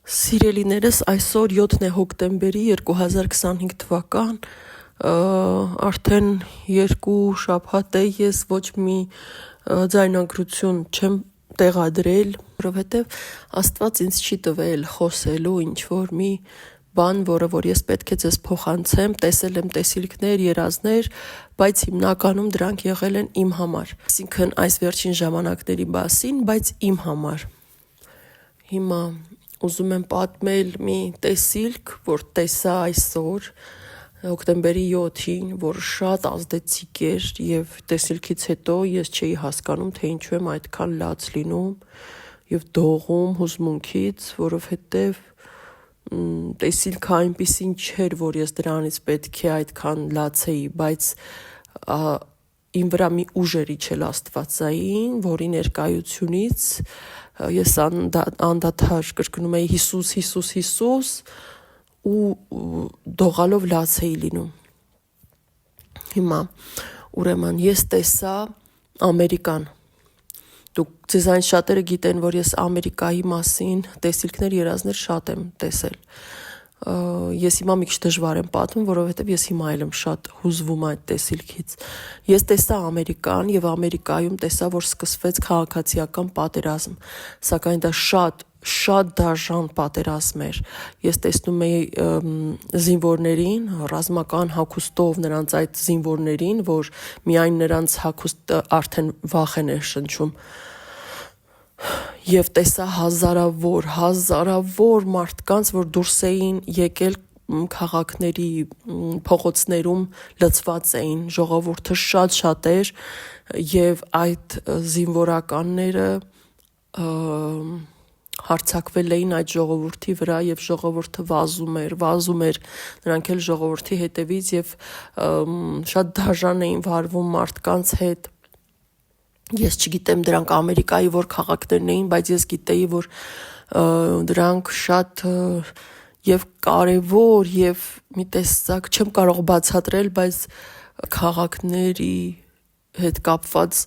Սիրելիներս, այսօր 7 հոկտեմբերի 2025 թվական, արդեն 2 շաբաթ է ես ոչ մի ձայնագրություն չեմ տեղադրել, որովհետև Աստված ինձ չի տվել խոսելու ինչ-որ մի բան, որ ես պետք է ձեզ փոխանցեմ, տեսել եմ տեսիլքներ, երազներ, բայց հիմնականում դրանք եղել են իմ համար, այսինքն այս վերջին ժամանակների մասին, բայց իմ համար։ Հիմա ուզում եմ պատմել մի տեսիլք, որ տեսա այսօր, հոկտեմբերի 7-ին, որ շատ ազդեցիկ էր և տեսիլքից հետո ես չէի հասկանում, թե ինչու եմ այդքան լաց լինում և դողում հուզմունքից, որովհետև տեսիլքը այնպիսին չէր, որ ես դրանից պետք է այդքան լացեի, բայց իմ վրա մի ուժ էր իջել աստվածային, որի ներկայությունից ես անդադար կրկնում էի Հիսուս, Հիսուս, Հիսուս ու դողալով լաց էի լինում։ Հիմա ուրեմն ես տեսա Ամերիկան։ Ձեզանից շատերը գիտեն, որ ես Ամերիկայի մասին տեսիլքներ, երազներ շատ եմ տեսել։ Ես հիմա մի քիչ դժվար եմ պատմում, որովհետև ես հիմա էլ եմ շատ հուզվում այդ տեսիլքից։ Ես տեսա Ամերիկան և Ամերիկայում տեսա, որ սկսվեց քաղաքացիական պատերազմ, սակայն դա շատ դաժան պատերազմ էր։ Ես տեսնում էի զինվորներին, ռազմական հագուստով նրանց այդ զինվորներին, որ միայն նրանց հագուստը արդեն վախեն էր շնչում։ Եվ տեսա հազարավոր մարդկանց, որ դուրս էին եկել քաղաքների փողոցներում լցված էին, ժողովուրդը շատ էր և այդ զինվորականները հարձակվել էին այդ ժողովրդի վրա և ժողովուրդը վազում էր, նրանք էլ ժողովրդի հետևից և շատ դաժան էին վարվում մարդկանց հետ։ Ես չգիտեմ դրանք Ամերիկայի որ քաղաքներն էին, բայց ես գիտեի, որ դրանք շատ և կարևոր և մի տեսակ չեմ կարող բացատրել, բայց քաղաքների հետ կապված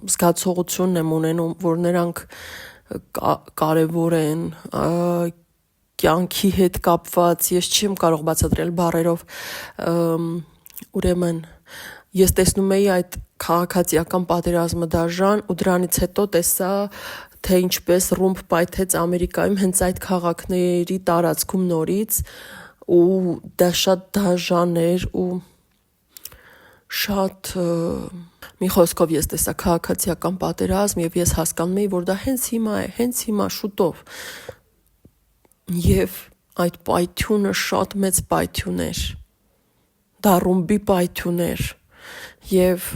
զգացողություն եմ ունենում, որ նրանք կարևոր են, կյանքի հետ կապված, ես չեմ կարող բացատրել բառերով, ուրեմն ես տեսնում էի այդ քաղաքացիական պատերազմը դաժան ու դրանից հետո տեսա, թե ինչպես ռումբ պայթեց Ամերիկայում հենց այդ քաղաքների տարածքում նորից ու դա շատ դաժան էր ու շատ մի խոսքով ես տեսա քաղաքացիական պատերազմ և ես հասկանում էի, որ դա հենց հիմա շուտով և այդ պայթյունը շատ մեծ պայթյուն էր, դա ռումբի պայթյուն էր և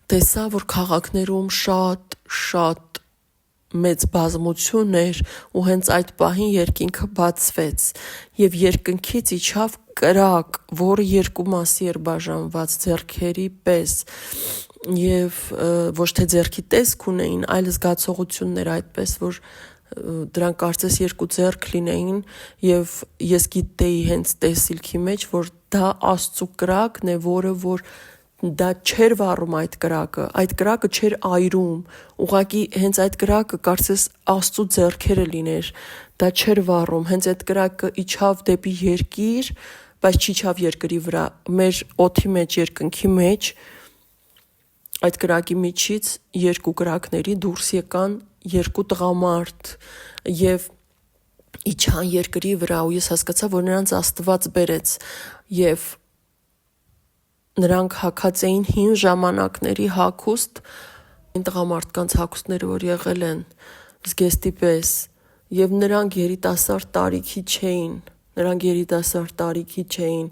տեսա, որ քաղաքներում շատ մեծ բազմություն էր ու հենց այդ պահին երկինքը բացվեց և երկնքից իջավ կրակ, որը երկու մասի էր բաժանված ձեռքերի պես և ոչ թե ձեռքի տեսք ունեին, այլ զգացողություններ այդպես, որ դրանք կարծես երկու ձեռք լինեին և ես գիտեի հենց տեսիլքի մեջ, որ դա Աստծու կրակն է, որը որ դա չէր վառում այդ կրակը չէր այրում, ուղղակի հենց այդ կրակը կարծես Աստծու ձեռքերը լիներ, դա չէր վառում, հենց այդ կրակը իջավ դեպի երկիր, բայց չիջավ երկրի վրա, մեր օդի մեջ, երկնքի մեջ, այդ կրակի միջից երկու կրակների դուրս եկան երկու տղամարդ և իջան երկրի վրա ու ես հասկացա, որ նրանց Աստված բերեց և նրանք հագած էին հին ժամանակների հագուստ, այն տղամարդկանց հագուստները, որ եղել են զգեստի պես և նրանք երիտասարդ տարիքի չէին,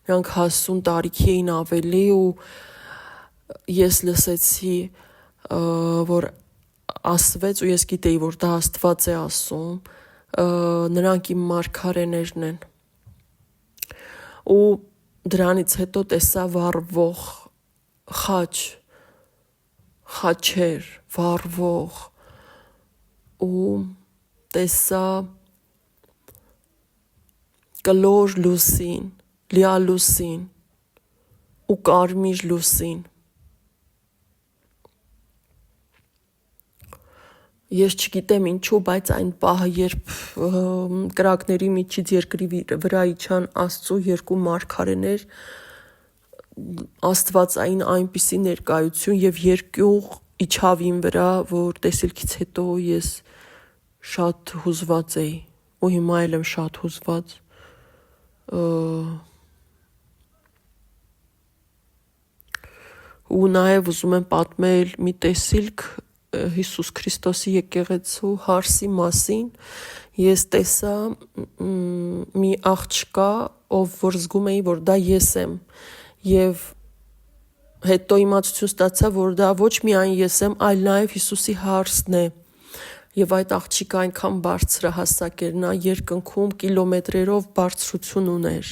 նրանք հասուն տարիքի էին ավելի ու ես լսեցի, որ ասվեց ու ես գիտեի, որ դա Աստված է ասում, նրանք իմ մարգարեներն են ու դրանից հետո տեսա վառվող խաչեր վառվող ու տեսա կլոր լուսին, լիալուսին ու կարմիր լուսին Ես չգիտեմ ինչու, բայց այն պահը, երբ կրակների միջից երկրի վրա իջան Աստծո երկու մարգարեներ, Աստվածային այնպիսի ներկայություն եւ երկյուղ իջավ իմ վրա, որ տեսիլքից հետո ես շատ հուզված էի ու հիմա էլ եմ շատ հուզված։ Ու նաեւ ուզում եմ պատմել մի տեսիլք Հիսուս Քրիստոսի եկեղեցու հարսի մասին։ Ես տեսա մի աղջկա, ով որ զգում էի, որ դա ես եմ, եւ հետո իմացություն ստացա, որ դա ոչ միայն ես եմ, այլ նաեւ Հիսուսի հարսն է։ Եվ այդ աղջիկը այնքան բարձրահասակ էր, նա երկնքում կիլոմետրերով բարձրություն ուներ,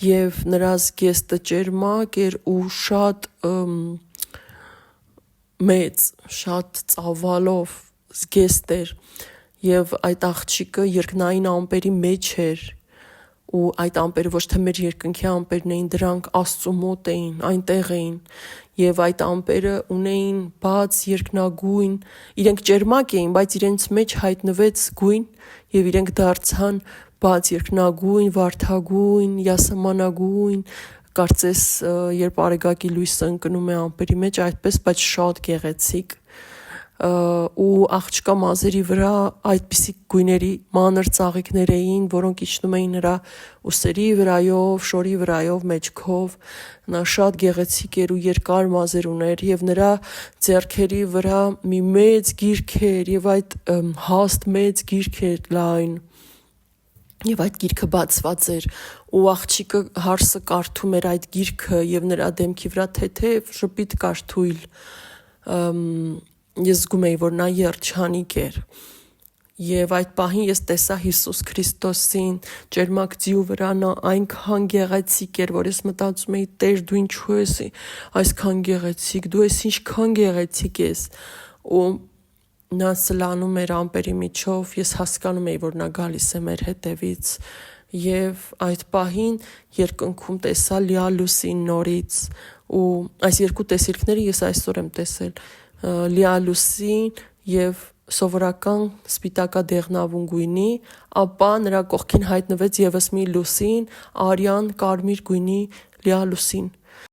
եւ նրա զգեստը ջերմակ էր ու շատ մեծ, շատ ծավալով զգեստ էր, եւ այդ աղջիկը երկնային ամպերի մեջ էր, ու այդ ամպերը ոչ թե մեր երկնքի ամպերն էին, դրանք Աստծո մոտ էին, այնտեղ էին, եւ այդ ամպերը ունեին բաց երկնագույն, իրենք ջերմակ էին, բայց իրենց մեջ հայտնվեց գույն, եւ իրենք դարձան բաց երկնագույն, վարդագույն, յասամանագույն, կարծես երբ արեգակի լույսը ընկնում է ամպերի մեջ, այդպես, բայց շատ գեղեցիկ, ու աղջկա մազերի վրա այդպիսի գույների մանր ծաղիկներ էին, որոնք իջնում էին նրա ուսերի վրայով, շորի վրայով, մեջքով, նա շատ գեղեցիկ էր ու երկար մազեր ուներ, եւ նրա ձեռքերի վրա մի մեծ գիրք էր, եւ այդ հաստ մեծ գիրք էր լայն, եւ այդ գիրքը բացված էր, ու աղջիկը հարսը կարդում էր այդ գիրքը, եւ նրա դեմքի վրա թեթև ժպիտ կար թույլ, ես զգում էի, որ նա երջանիկ էր, եւ այդ պահին ես տեսա Հիսուս Քրիստոսին ջերմակ ձիու վրա, նա այնքան գեղեցիկ էր, որ ես մտածում էի, Տեր, դու ինչու ես այսքան գեղեցիկ, դու ես ինչքան գեղեցիկ ես, ու նա սլանում էր ամպերի միջով, ես հասկանում էի, որ նա գալիս է մեր հետևից, եւ այդ պահին երկնքում տեսա լիա լուսին նորից, ու այս երկու տեսիլքները ես այսօր եմ տեսել, լիա լուսին եւ սովորական սպիտակադեղնավուն գույնի, ապա նրա կողքին հայտնվեց եւս մի լուսին, արյան կարմիր գույնի լիա լուսին,